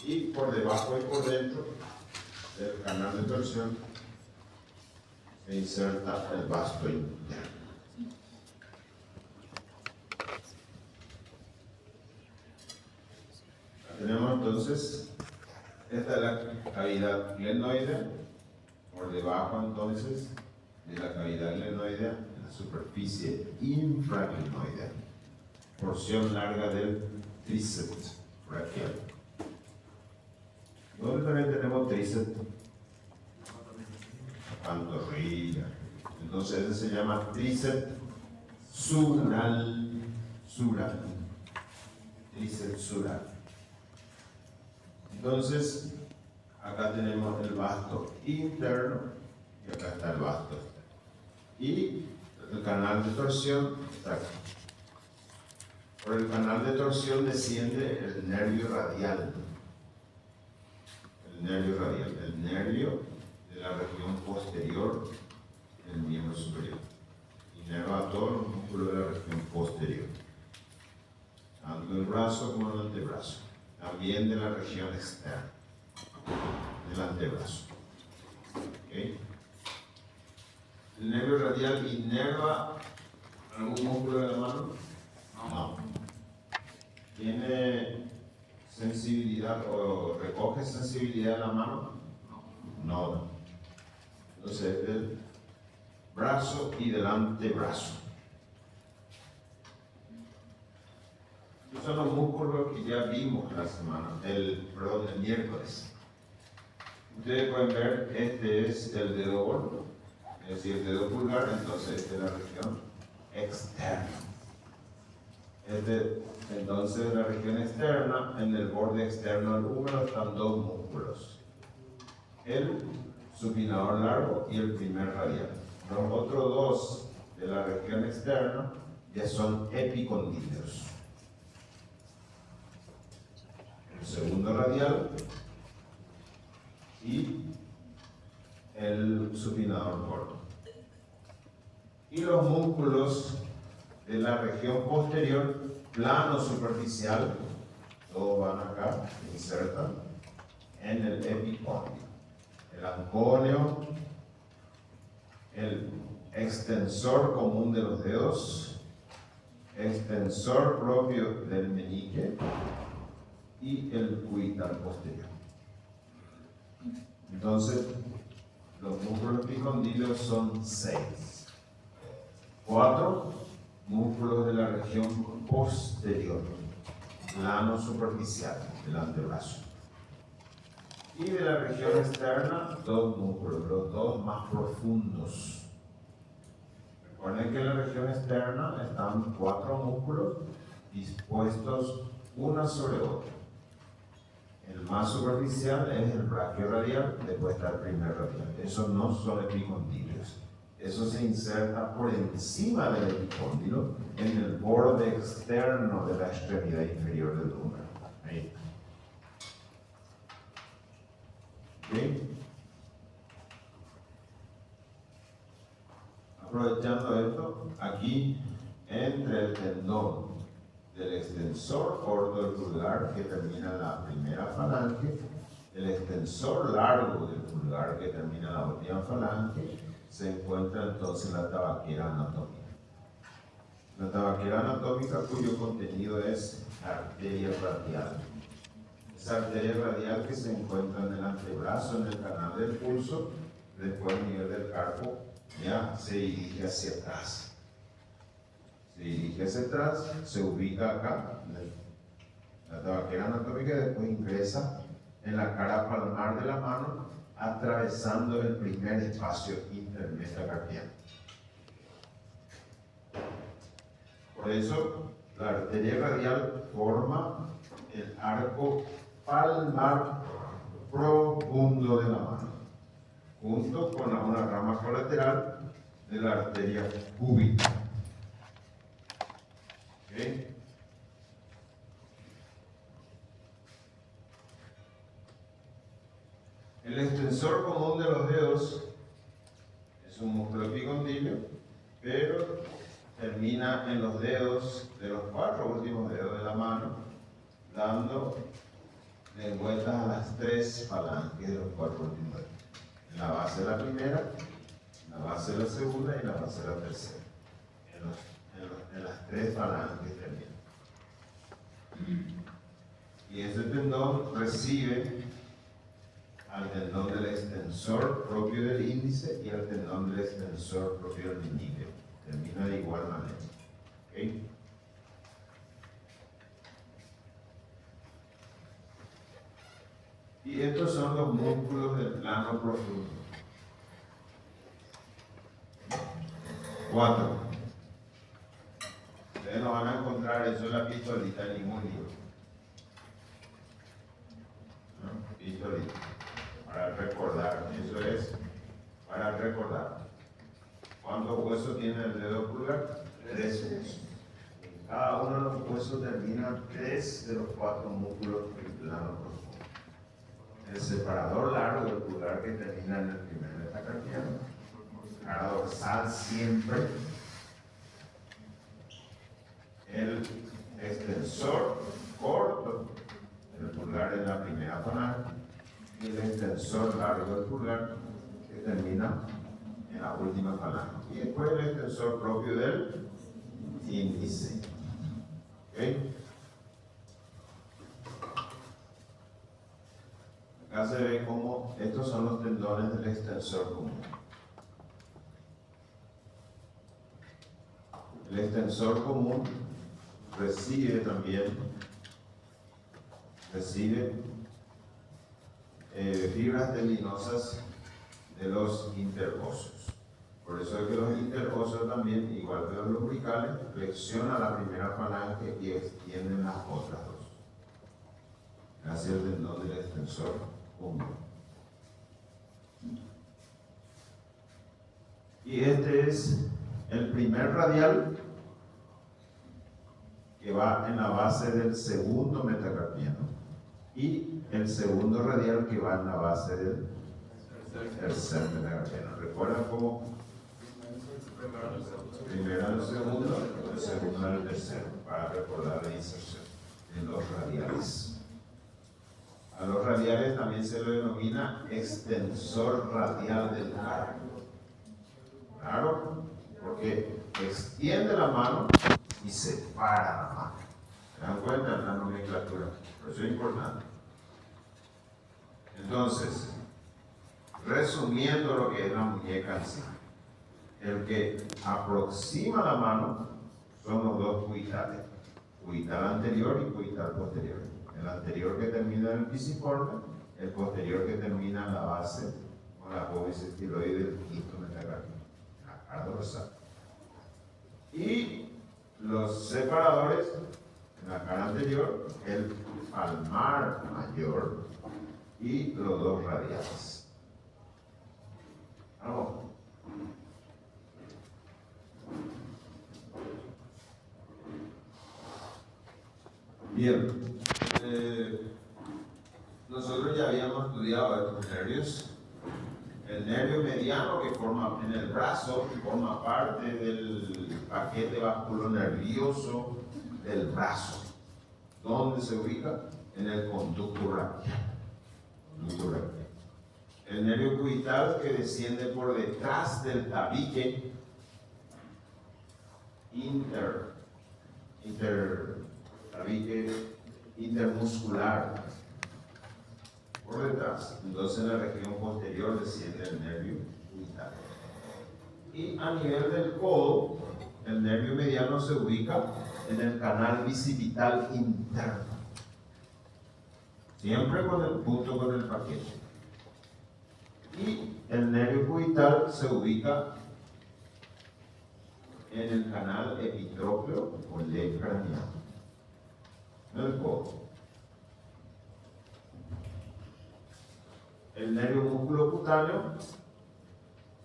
Y por debajo y por dentro del canal de torsión se inserta el vasto interno. Tenemos entonces, esta es la cavidad glenoidea, por debajo entonces de la cavidad glenoidea, en la superficie infraglenoidea, porción larga del tríceps braquial. ¿Dónde también tenemos tríceps? Pantorrilla. Entonces ese se llama tríceps sural. Tríceps sural. Entonces, acá tenemos el vasto interno y acá está el vasto externo. Y el canal de torsión está aquí. Por el canal de torsión desciende el nervio radial. El nervio de la región posterior del miembro superior. Inerva a todos los músculos de la región posterior, tanto el brazo como el antebrazo. También de la región externa del antebrazo. ¿Okay? ¿El nervio radial inerva algún músculo de la mano? No. ¿Tiene sensibilidad o recoge sensibilidad de la mano? No. Entonces, del brazo y del antebrazo. Estos son los músculos que ya vimos el miércoles. Ustedes pueden ver, este es el dedo gordo, es decir, el dedo pulgar, entonces esta es la región externa. Entonces, la región externa, en el borde externo del húmero están dos músculos: el supinador largo y el primer radial. Los otros dos de la región externa ya son epicondíleos. El segundo radial y el supinador corto. Y los músculos de la región posterior, plano superficial, todos van acá, se insertan en el epicóndilo. El anconio, el extensor común de los dedos, extensor propio del meñique y el cubital posterior. Entonces, los músculos epicondíleos son 6. 4 músculos de la región posterior, plano superficial del antebrazo. Y de la región externa, 2 músculos, los dos más profundos. Recuerden que en la región externa están 4 músculos dispuestos uno sobre otro. El más superficial es el braquiorradial, después está el primer radial. Esos no son epicondíleos. Eso se inserta por encima del epicóndilo en el borde externo de la extremidad inferior del húmero. Ahí. ¿Okay? Aprovechando esto, aquí entre el tendón del extensor corto del pulgar que termina en la primera falange, el extensor largo del pulgar que termina en la última falange, se encuentra entonces la tabaquera anatómica. La tabaquera anatómica cuyo contenido es arteria radial. Esa arteria radial que se encuentra en el antebrazo, en el canal del pulso, después a nivel del carpo, ya se dirige hacia atrás. Se dirige hacia atrás, se ubica acá, la tabaquera anatómica, y después ingresa en la cara palmar de la mano, atravesando el primer espacio intermetacarpiano. Por eso, la arteria radial forma el arco palmar profundo de la mano, junto con una rama colateral de la arteria cúbica. ¿Okay? El extensor común de los dedos es un músculo epicondíleo, pero termina en los dedos de los 4 últimos dedos de la mano, dando den vueltas a las 3 falanges de los 4 últimos dedos. En la base de la primera, en la base de la segunda y en la base de la tercera. En las 3 falanges terminan. Y ese tendón recibe al tendón del extensor propio del índice y al tendón del extensor propio del meñique. Termina de igual manera. ¿Okay? Y estos son los músculos del plano profundo. 4. Ustedes no van a encontrar eso en la pistolita en ningún libro. ¿No? Pistolita. Para recordar. Eso es para recordar. ¿Cuántos huesos tiene el dedo pulgar? 3 huesos. En cada uno de los huesos terminan 3 de los 4 músculos del plano profundo. El separador largo del pulgar que termina en el primer metacarpiano. Cara dorsal siempre. El extensor corto del pulgar en la primera falange y el extensor largo del pulgar que termina en la última falange. Y después el extensor propio del índice. ¿Okay? Acá se ve como estos son los tendones del extensor común. El extensor común recibe fibras tendinosas de los interosseos. Por eso es que los interosseos también, igual que los lumbricales, flexionan la primera falange y extienden las otras dos. Gracias al tendón del extensor común. Y este es el primer radial que va en la base del segundo metacarpiano y el segundo radial que va en la base del tercer metacarpiano. ¿Recuerdan cómo? Primero el segundo al tercero, para recordar la inserción de los radiales. A los radiales también se lo denomina extensor radial del carpo. Claro, porque extiende la mano y separa la mano. ¿Se dan cuenta de la nomenclatura? Por eso es importante. Entonces, resumiendo lo que es la muñeca en sí, el que aproxima la mano son los dos cubital anterior y cubital posterior. El anterior que termina en el pisiforme, el posterior que termina en la base con la apófisis estiloide del quinto metacarpiano, la cara dorsal. Y los separadores en la cara anterior, el palmar mayor y los dos radiales. Vamos. Bien. Nosotros ya habíamos estudiado estos nervios. El nervio mediano que forma en el brazo forma parte del paquete vasculonervioso del brazo. ¿Dónde se ubica? En el conducto braquial. El nervio cubital que desciende por detrás del tabique intermuscular por detrás. Entonces en la región posterior desciende el nervio cubital. Y a nivel del codo, el nervio mediano se ubica en el canal bicipital interno. Siempre junto con el paquete. Y el nervio cubital se ubica en el canal epitrópeo o ley craneal. En el codo. El nervio músculo cutáneo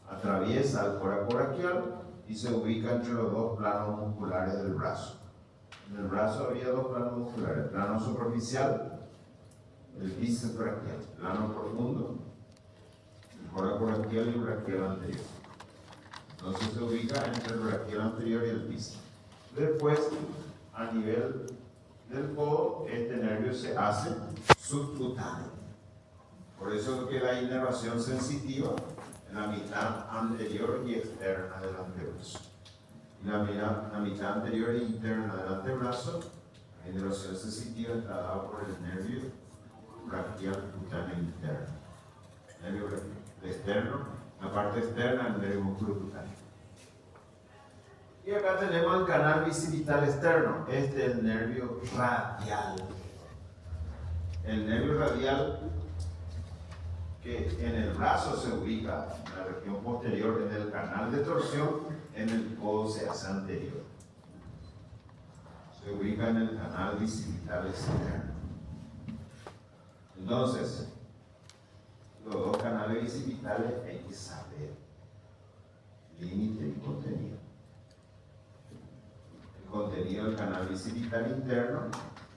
atraviesa el coracoraquial y se ubica entre los dos planos musculares del brazo. En el brazo había dos planos musculares, el plano superficial, el bíceps braquial, plano profundo, el coracoraquial y el braquial anterior. Entonces se ubica entre el braquial anterior y el bíceps. Después, a nivel del codo, este nervio se hace subcutáneo. Por eso es que la inervación sensitiva en la mitad anterior y externa del antebrazo. Y la mitad anterior e interna del antebrazo, la inervación sensitiva está dada por el nervio braquial cutáneo interno. Nervio externo, la parte externa del nervio músculo cutáneo. Y acá tenemos el canal bicipital externo. Este es el nervio radial. El nervio radial que en el brazo se ubica en la región posterior, en el canal de torsión, en el codo se hace anterior. Se ubica en el canal bicipital externo. Entonces, los dos canales bicipitales hay que saber límite y contenido. El contenido del canal bicipital interno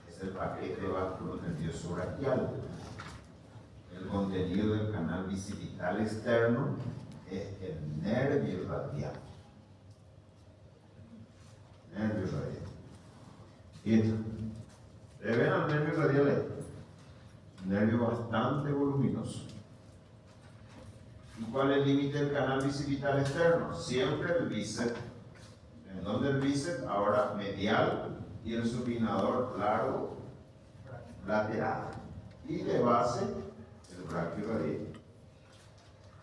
es el paquete vascular nervioso braquial. El contenido del canal bicipital externo es el nervio radial. Nervio radial. ¿Y esto? ¿Le ven al nervio radial ahí? Un nervio bastante voluminoso. ¿Y cuál es el límite del canal bicipital externo? Siempre el bíceps. ¿En dónde el bíceps? Ahora medial y el supinador largo lateral. Y de base, el braquio radial.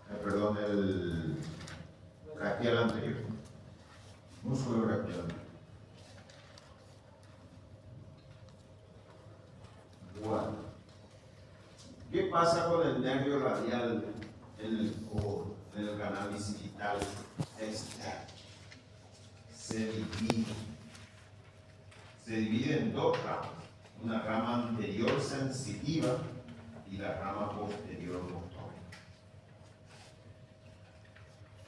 El braquial anterior. Músculo braquial anterior. Bueno. ¿Qué pasa con el nervio radial en el codo, en el canal bicipital externo? Se divide en dos ramas, una rama anterior sensitiva y la rama posterior motora.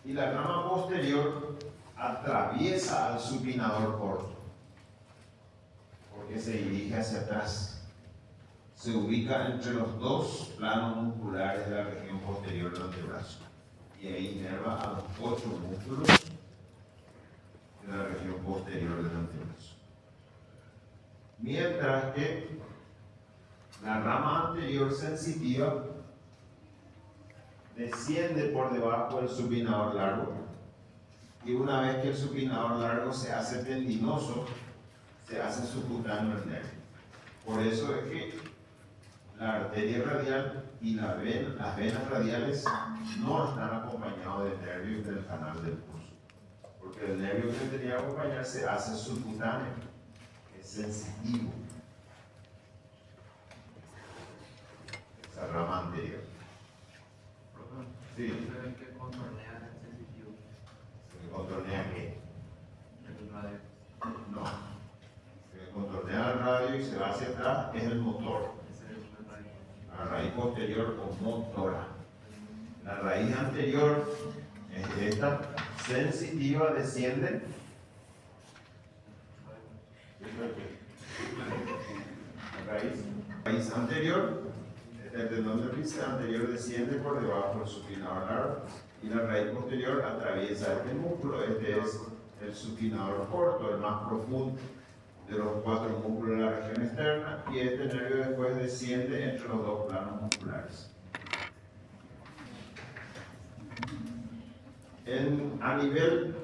Y la rama posterior atraviesa al supinador corto, porque se dirige hacia atrás. Se ubica entre los dos planos musculares de la región posterior del antebrazo y ahí inerva a los 8 músculos de la región posterior del antebrazo. Mientras que la rama anterior sensitiva desciende por debajo del supinador largo y una vez que el supinador largo se hace tendinoso, se hace subcutáneo el nervio. Por eso es que la arteria radial y las venas radiales no están acompañados del nervio del canal del pulso, porque el nervio que tenía que acompañar se hace subcutáneo, es sensitivo, esa rama anterior. Sí. ¿Qué contornea el sensitivo? ¿Que contornea qué? El radio. No. Que contornea el radio y se va hacia atrás es el motor. La raíz posterior o motora. La raíz anterior es esta, sensitiva, desciende. La raíz anterior, el tendón del bíceps anterior desciende por debajo del supinador largo y la raíz posterior atraviesa este músculo. Este es el supinador corto, el más profundo de los 4 músculos de la región externa, y este nervio después desciende entre los dos planos musculares. A nivel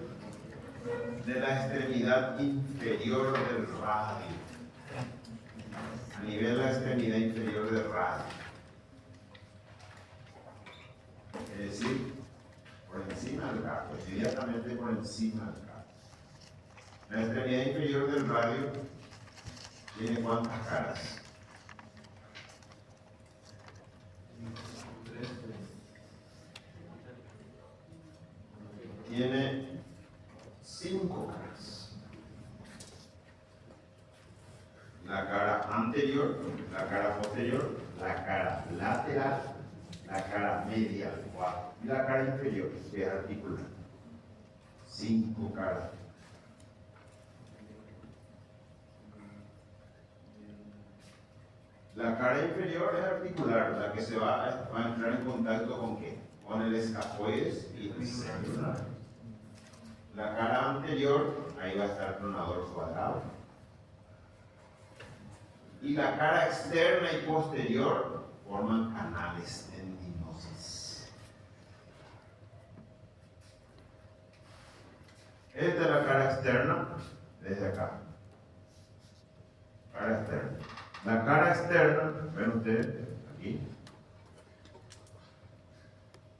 de la extremidad inferior del radio, a nivel de la extremidad inferior del radio, es decir, por encima del carpo, inmediatamente por encima del carpo. La extremidad inferior del radio tiene ¿cuántas caras? Tiene 5 caras. La cara anterior, la cara posterior, la cara lateral, la cara medial, 4, y la cara inferior, que es articular. 5 caras. La cara inferior es articular, la que se va a entrar en contacto con ¿qué? Con el escafoides y el celular. La cara anterior, ahí va a estar el tronador cuadrado. y la cara externa y posterior forman canales tendinosos. Esta es la cara externa, desde acá. Cara externa. La cara externa, ven ustedes, aquí.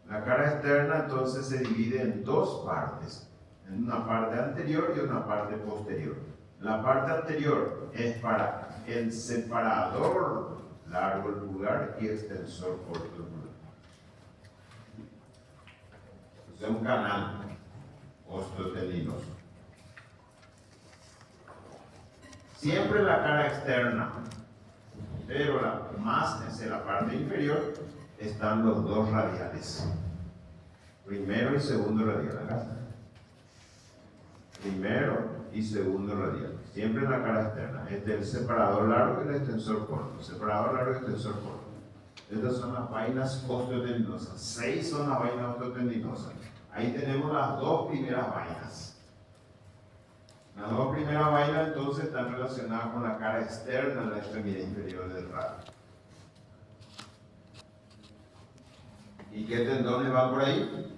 La cara externa entonces se divide en dos partes, en una parte anterior y una parte posterior. La parte anterior es para el separador largo del pulgar y extensor corto del pulgar. Es un canal osteotendinoso. Siempre la cara externa, pero más en la parte inferior están los dos radiales. Primero y segundo radial. Acá está. Primero y segundo radial. Siempre en la cara externa. Este es el separador largo y el extensor corto. Separador largo y extensor corto. Estas son las vainas osteotendinosas. 6 son las vainas osteotendinosas. Ahí tenemos las dos primeras vainas. Las dos primeras vainas entonces están relacionadas con la cara externa en la extremidad inferior del radio. ¿Y qué tendones van por ahí?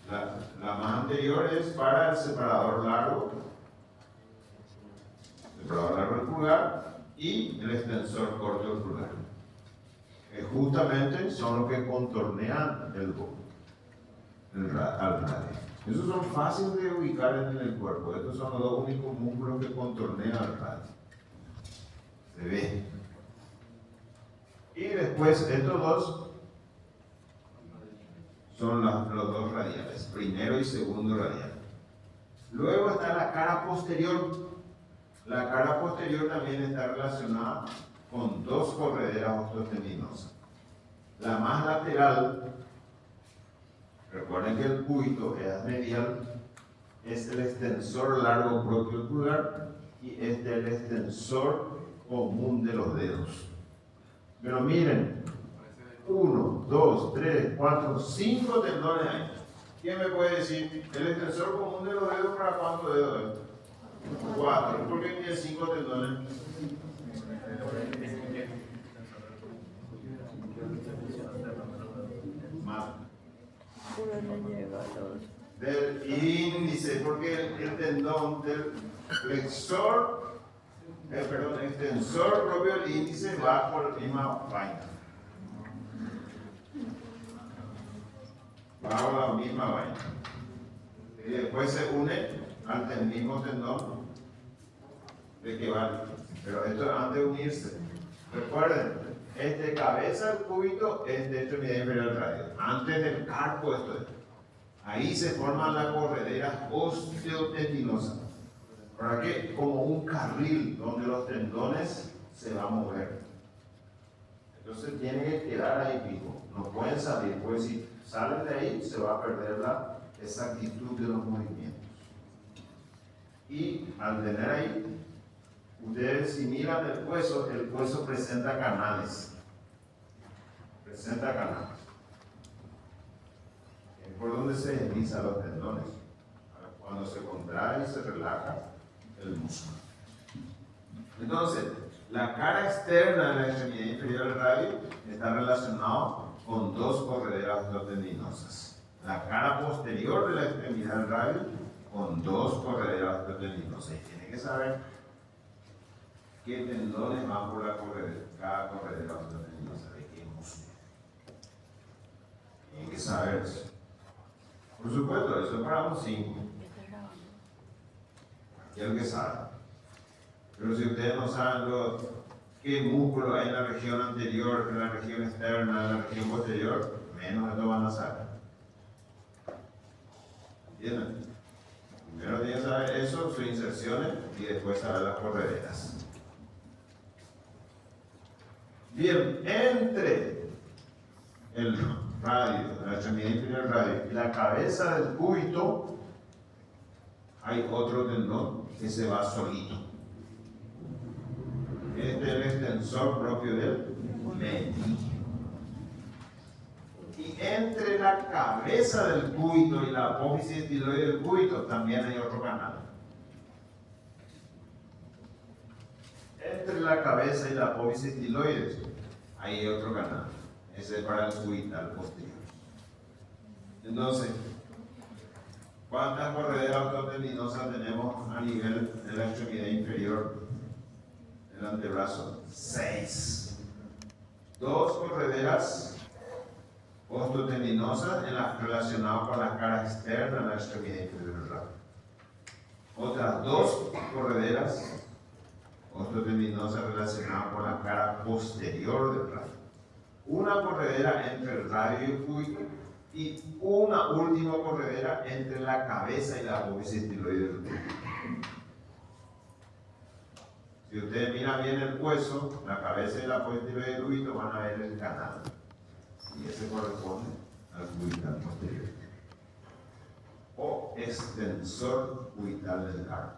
La más anterior es para el separador largo del pulgar y el extensor corto del pulgar. Que justamente son los que contornean al radio. Esos son fáciles de ubicar en el cuerpo. Estos son los dos únicos músculos que contornean al radio. Se ve. Y después estos dos son los dos radiales, primero y segundo radial. Luego está la cara posterior. La cara posterior también está relacionada con dos correderas osteotendinosas. La más lateral, recuerden que el cúbito es medial, es el extensor largo propio del pulgar y este es el extensor común de los dedos. Pero miren, 1, 2, 3, 4, 5 tendones hay. ¿Quién me puede decir el extensor común de los dedos para cuántos dedos es? 4. ¿Por qué tiene 5 tendones? Más. Del índice, porque el tendón del flexor, extensor propio del índice va por la misma vaina. Bajo la misma vaina. Y después se une al mismo tendón de que va. Pero esto es antes de unirse. Recuerden, cabeza del cúbito es de extremidad inferior del radio. Antes del carpo esto es. Ahí se forman las correderas osteotendinosas. ¿Para qué? Como un carril donde los tendones se van a mover. Entonces tienen que quedar ahí fijo. No pueden salir, pues si salen de ahí se va a perder la exactitud de los movimientos. Y al tener ahí, ustedes si miran el hueso presenta canales. Presenta canales. Es por donde se deslizan los tendones. Cuando se contrae y se relaja el músculo. Entonces, la cara externa de la extremidad inferior del radio está relacionada con dos correderas osteotendinosas. La cara posterior de la extremidad del radio con dos correderas osteotendinosas. Y tiene que saber qué tendones van por cada corredera osteotendinosa, de qué músculo. Tienen que saber eso. Por supuesto, eso es para un 5. Quiero que saben. Pero si ustedes no saben qué músculo hay en la región anterior, en la región externa, en la región posterior, menos esto van a saber. ¿Entienden? Primero tienen que saber eso, sus inserciones, y después saber las correderas. Bien, entre el radio, la extremidad inferior del radio y la cabeza del cúbito, hay otro tendón que se va solito. Este es el extensor propio del meñique. Y entre la cabeza del cúbito y la apófisis estiloide del cúbito también hay otro canal. Entre entre la cabeza y la apófisis estiloides, ahí hay otro canal. Ese es para el cubital posterior. Entonces, ¿cuántas correderas autotendinosas tenemos a nivel de la extremidad inferior del antebrazo? 6. 2 correderas osteotendinosas relacionadas con la cara externa de la extremidad inferior del radio. Otras 2 correderas osteotendinosas relacionadas con la cara posterior del radio. Una corredera entre el radio y el cúbito y una última corredera entre la cabeza y la apófisis estiloide del cúbito. Si ustedes miran bien el hueso, la cabeza y la apófisis estiloide del cúbito, van a ver el canal. Y ese corresponde al cubital posterior. O extensor cubital del carpo.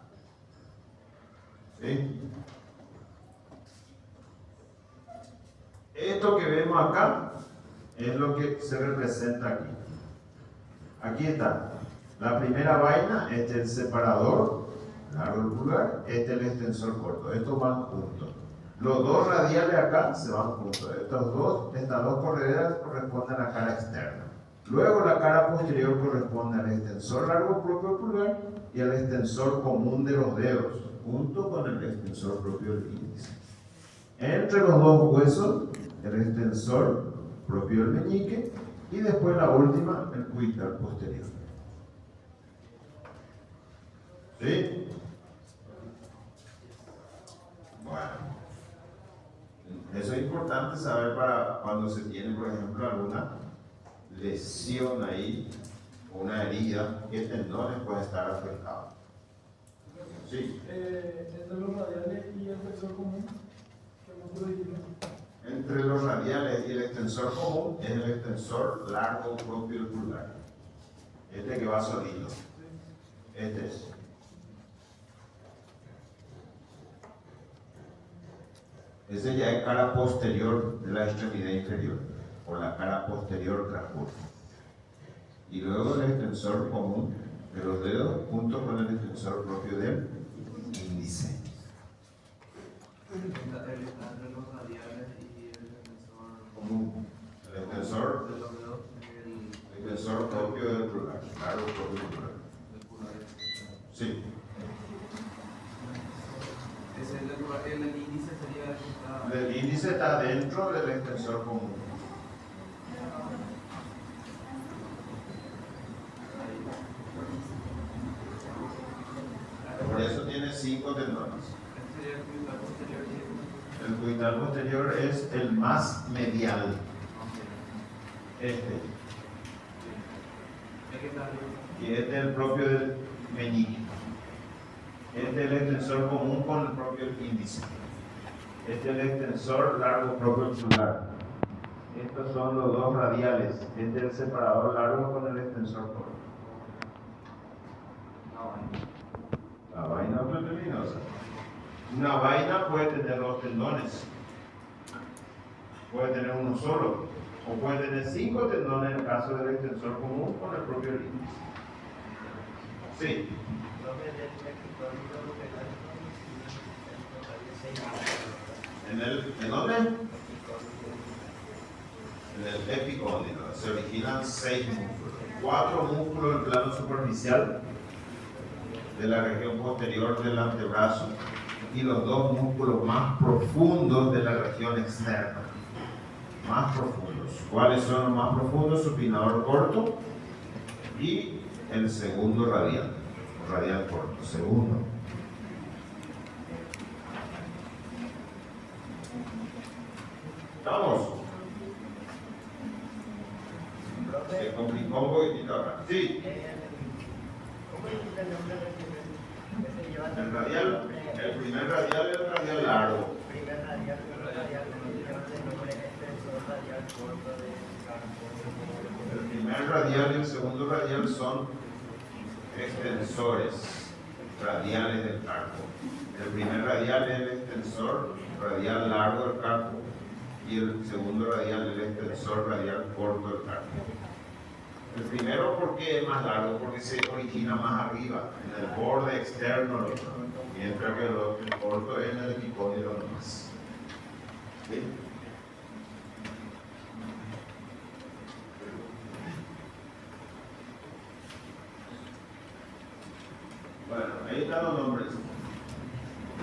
¿Sí? Esto que vemos acá es lo que se representa aquí. Aquí está. La primera vaina, este es el separador largo del pulgar, este es el extensor corto. Estos van juntos. Los 2 radiales acá se van juntos. Estas dos correderas corresponden a la cara externa. Luego la cara posterior corresponde al extensor largo propio del pulgar y al extensor común de los dedos, junto con el extensor propio del índice. Entre los 2 huesos, el extensor propio del meñique y después la última, el cubital posterior. ¿Sí? Bueno. Eso es importante saber para cuando se tiene, por ejemplo, alguna lesión ahí, o una herida, qué tendones puede estar afectado. Sí. Entre los radiales y el extensor común, ¿qué músculo dijimos? Entre los radiales y el extensor común es el extensor largo propio del pulgar. Este que va solito. Este es. Ese ya es cara posterior de la extremidad inferior, o la cara posterior transcurso. Y luego el extensor común de los dedos junto con el extensor propio del índice. Está entre los radiales y el extensor Común. El extensor, de los dedos, el extensor propio del pulgar, largo propio del pulgar. el pulgar. Sí. El índice sería el que está. El índice está dentro del extensor común. Por eso tiene 5 tendones. Este sería el cubital posterior. El cubital posterior es el más medial. Este. Es que está arriba. Y este es el propio del meñique. Este es el extensor común con el propio índice. Este es el extensor largo propio del pulgar. Estos son los 2 radiales. Este es el separador largo con el extensor corto. La vaina osteotendiноsa. Una vaina puede tener 2 tendones. Puede tener uno solo. O puede tener 5 tendones en el caso del extensor común con el propio índice. Sí. ¿En dónde? En el epicóndilo. Se originan 6 músculos. 4 músculos del plano superficial de la región posterior del antebrazo y los 2 músculos más profundos de la región externa. Más profundos. ¿Cuáles son los más profundos? Supinador corto y el segundo radial. Radial corto. Segundo. ¿Estamos? Se complicó un poquitito ahora. Sí. El radial, el primer radial es el radial largo. El primer radial y el segundo radial son extensores radiales del carpo. El primer radial es el extensor radial largo del carpo y el segundo radial es el extensor radial corto del carpo. El primero, ¿por qué es más largo? Porque se origina más arriba, en el borde externo mientras que el corto es en el epicónilo nomás. ¿Sí? Bueno, ahí están los nombres.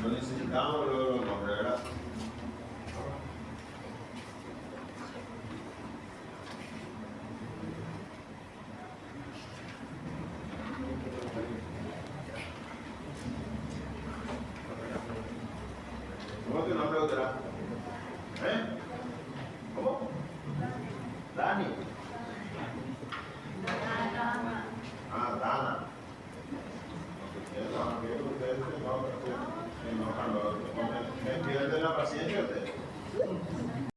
No necesitamos luego los nombres, ¿verdad? ¿Cómo te nombras, doctora?